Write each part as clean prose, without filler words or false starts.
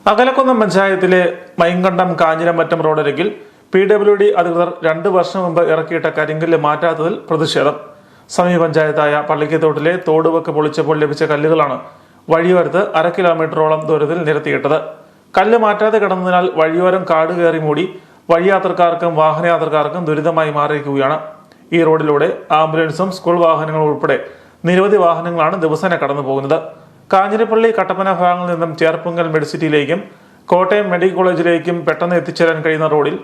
അകലക്കുന്നം പഞ്ചായത്തിലെ മൈങ്കണ്ടം കാഞ്ഞിരമറ്റം റോഡരികിൽ PWD അധികൃതർ 2 വർഷം മുമ്പ് ഇറക്കിയിട്ട കരിങ്കല്ല് മാറ്റാത്തതിൽ പ്രതിഷേധം. സമീപ പഞ്ചായത്തായ പള്ളിക്കത്തോട്ടിലെ തോടുവെക്ക് പൊളിച്ചപ്പോൾ ലഭിച്ച കല്ലുകളാണ് വഴിയോരത്ത് 1/2 കിലോമീറ്ററോളം ദൂരത്തിൽ നിരത്തിയിട്ടത്. കല്ല് മാറ്റാതെ കിടന്നതിനാൽ വഴിയോരം കാട് കയറി മൂടി വഴിയാത്രക്കാർക്കും വാഹനയാത്രക്കാർക്കും ദുരിതമായി മാറിയിരിക്കുകയാണ്. ഈ റോഡിലൂടെ ആംബുലൻസും സ്കൂൾ വാഹനങ്ങളും ഉൾപ്പെടെ നിരവധി വാഹനങ്ങളാണ് ദിവസേന കടന്നു പോകുന്നത്. കാഞ്ഞിരപ്പള്ളി കട്ടപ്പന ഭാഗങ്ങളിൽ നിന്നും ചേർപ്പുങ്കൽ മെഡിസിറ്റിയിലേക്കും കോട്ടയം മെഡിക്കൽ കോളേജിലേക്കും പെട്ടെന്ന് എത്തിച്ചേരാൻ കഴിയുന്ന റോഡിൽ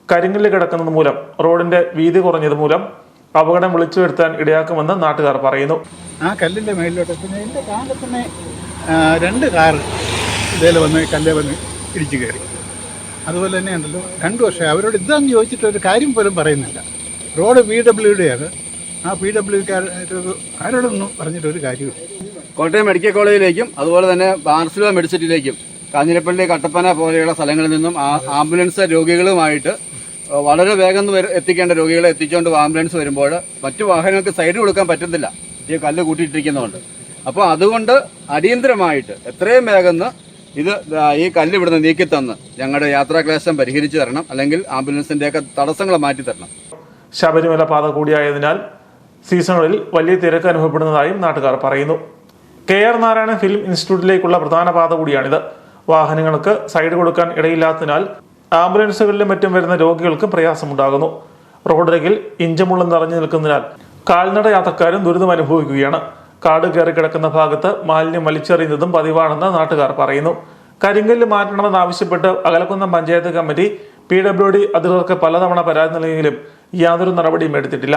കരിങ്കല്ല് കിടക്കുന്നത് മൂലം റോഡിന്റെ വീതി കുറഞ്ഞത് മൂലം അപകടം വിളിച്ചു വരുത്താൻ ഇടയാക്കുമെന്ന് നാട്ടുകാർ പറയുന്നു. ആ കല്ലിന്റെ മേലിലോട്ട് പിന്നെ എൻ്റെ കാലത്തിന് 2 കാർ ഇതേലെ വന്ന് കല്ല് വന്ന് ഇടിച്ചു കയറി. അതുപോലെ തന്നെ ഉണ്ടല്ലോ 2 വർഷം അവരോട് ഇതാന്ന് ചോദിച്ചിട്ട് ഒരു കാര്യം പോലും പറയുന്നില്ല. റോഡ് PWD ആണ്. ആ PWDക്കാർ ആരോടൊന്നും പറഞ്ഞിട്ട് ഒരു കാര്യമില്ല. കോട്ടയം മെഡിക്കൽ കോളേജിലേക്കും അതുപോലെ തന്നെ ബാർസിലോ മെഡിസിറ്റിയിലേക്കും കാഞ്ഞിരപ്പള്ളി കട്ടപ്പന പോലെയുള്ള സ്ഥലങ്ങളിൽ നിന്നും ആംബുലൻസ് രോഗികളുമായിട്ട് വളരെ വേഗം എത്തിക്കേണ്ട രോഗികളെ എത്തിച്ചുകൊണ്ട് ആംബുലൻസ് വരുമ്പോൾ മറ്റു വാഹനങ്ങൾക്ക് സൈഡ് കൊടുക്കാൻ പറ്റുന്നില്ല, ഈ കല്ല് കൂട്ടിയിട്ടിരിക്കുന്നതുകൊണ്ട്. അപ്പോൾ അതുകൊണ്ട് അടിയന്തരമായിട്ട് എത്രയും വേഗം ഈ കല്ല് ഇവിടുന്ന് നീക്കിത്തന്ന് ഞങ്ങളുടെ യാത്രാക്ലേശം പരിഹരിച്ചു തരണം, അല്ലെങ്കിൽ ആംബുലൻസിൻ്റെയൊക്കെ തടസ്സങ്ങൾ മാറ്റി തരണം. ശബരിമല പാത കൂടിയായതിനാൽ സീസണുകളിൽ വലിയ തിരക്ക് അനുഭവപ്പെടുന്നതായും നാട്ടുകാർ പറയുന്നു. KR നാരായണൻ ഫിലിം ഇൻസ്റ്റിറ്റ്യൂട്ടിലേക്കുള്ള പ്രധാന പാത കൂടിയാണിത്. വാഹനങ്ങൾക്ക് സൈഡ് കൊടുക്കാൻ ഇടയില്ലാത്തതിനാൽ ആംബുലൻസുകളിലും മറ്റും വരുന്ന രോഗികൾക്ക് പ്രയാസമുണ്ടാകുന്നു. റോഡരികിൽ ഇഞ്ചമുള്ളം നിറഞ്ഞു നിൽക്കുന്നതിനാൽ കാൽനട യാത്രക്കാരും ദുരിതം അനുഭവിക്കുകയാണ്. കാട് കയറി കിടക്കുന്ന ഭാഗത്ത് മാലിന്യം വലിച്ചെറിയുന്നതും പതിവാണെന്ന് നാട്ടുകാർ പറയുന്നു. കരിങ്കല്ല് മാറ്റണമെന്നാവശ്യപ്പെട്ട് അകലക്കുന്നം പഞ്ചായത്ത് കമ്മിറ്റി PWD അധികൃതർക്ക് പലതവണ പരാതി നൽകിയെങ്കിലും യാതൊരു നടപടിയും എടുത്തിട്ടില്ല.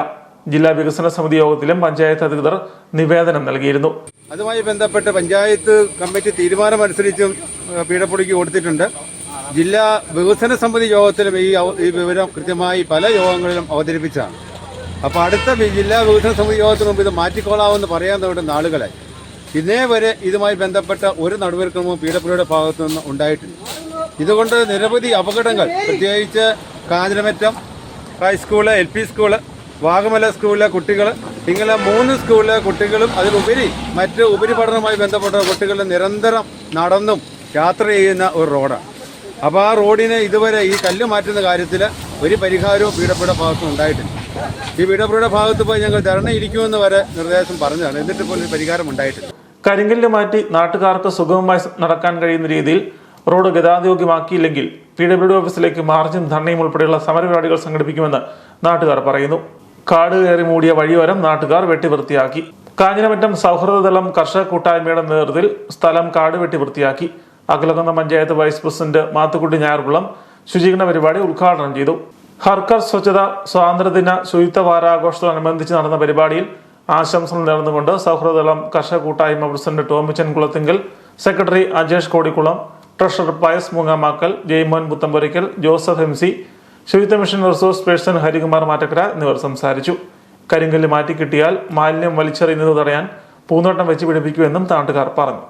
ജില്ലാ വികസന സമിതി യോഗത്തിലും പഞ്ചായത്ത് അധികൃതർ നിവേദനം നൽകിയിരുന്നു. അതുമായി ബന്ധപ്പെട്ട് പഞ്ചായത്ത് കമ്മിറ്റി തീരുമാനമനുസരിച്ചും PWDക്ക് കൊടുത്തിട്ടുണ്ട്. ജില്ലാ വികസന സമിതി യോഗത്തിലും ഈ വിവരം കൃത്യമായി പല യോഗങ്ങളിലും അവതരിപ്പിച്ചതാണ്. അപ്പോൾ അടുത്ത ജില്ലാ വികസന സമിതി യോഗത്തിന് മുമ്പ് ഇത് മാറ്റിക്കൊള്ളാമെന്ന് പറയാൻ തുടങ്ങുന്ന ആളുകളായി ഇന്നേ വരെ ഇതുമായി ബന്ധപ്പെട്ട ഒരു നടപടിക്രമവും PWDയുടെ ഭാഗത്തു നിന്ന് ഉണ്ടായിട്ടില്ല. ഇതുകൊണ്ട് നിരവധി അപകടങ്ങൾ, പ്രത്യേകിച്ച് കാഞ്ഞിരമറ്റം ഹൈസ്കൂള്, LP സ്കൂള്, വാഗമല സ്കൂളിലെ കുട്ടികൾ, ഇങ്ങനെ 3 സ്കൂളിലെ കുട്ടികളും അതിലുപരി മറ്റ് ഉപരിപഠനവുമായി ബന്ധപ്പെട്ട കുട്ടികൾ നിരന്തരം നടന്നും യാത്ര ചെയ്യുന്ന ഒരു റോഡാണ്. അപ്പോൾ ആ റോഡിന് ഇതുവരെ ഈ കല്ല് മാറ്റുന്ന കാര്യത്തിൽ ഒരു പരിഹാരവും PWDയുടെ ഭാഗത്തും ഉണ്ടായിട്ടില്ല. ഈ PWDയുടെ ഭാഗത്ത് പോയി ഞങ്ങൾ ധർണയിരിക്കുമെന്ന് വരെ നിർദ്ദേശം പറഞ്ഞതാണ്, എന്നിട്ട് പോലും ഒരു പരിഹാരം ഉണ്ടായിട്ടില്ല. കരിങ്കല്ല് മാറ്റി നാട്ടുകാർക്ക് സുഗമമായി നടക്കാൻ കഴിയുന്ന രീതിയിൽ റോഡ് ഗതാഗതയോഗ്യമാക്കിയില്ലെങ്കിൽ PWD ഓഫീസിലേക്ക് മാർച്ചും ധർണയും ഉൾപ്പെടെയുള്ള സമരപരിപാടികൾ സംഘടിപ്പിക്കുമെന്ന് നാട്ടുകാർ പറയുന്നു. കാട് കയറി മൂടിയ വഴിയോരം നാട്ടുകാർ വെട്ടി വൃത്തിയാക്കി. കാഞ്ഞിരമറ്റം സൗഹൃദദളം കർഷക കൂട്ടായ്മയുടെ നേതൃത്വത്തിൽ സ്ഥലം കാട് വെട്ടി വൃത്തിയാക്കി. അകലക്കുന്നം പഞ്ചായത്ത് വൈസ് പ്രസിഡന്റ് മാത്തുക്കുട്ടി ഞായർകുളം ശുചീകരണ പരിപാടി ഉദ്ഘാടനം ചെയ്തു. ഹർക്കർ സ്വച്ഛത സ്വാതന്ത്ര്യദിന ശുചിത്വ വാരാഘോഷത്തോടനുബന്ധിച്ച് നടന്ന പരിപാടിയിൽ ആശംസകൾ നേർന്നുകൊണ്ട് സൗഹൃദദളം കർഷക കൂട്ടായ്മ president Tomichan Kulathinkal, secretary Ajesh Kodikulam, treasurer Pius Moongamakkal, Jaimon Puthamporikkal, Joseph MC, ശുചിത്വ mission resource person Harikumar Mattakkara എന്നിവർ സംസാരിച്ചു. കരിങ്കല്ല് മാറ്റിക്കിട്ടിയാൽ മാലിന്യം വലിച്ചെറിയുന്നത് തടയാൻ പൂന്തോട്ടം വെച്ച് പിടിപ്പിക്കുമെന്നും നാട്ടുകാർ പറഞ്ഞു.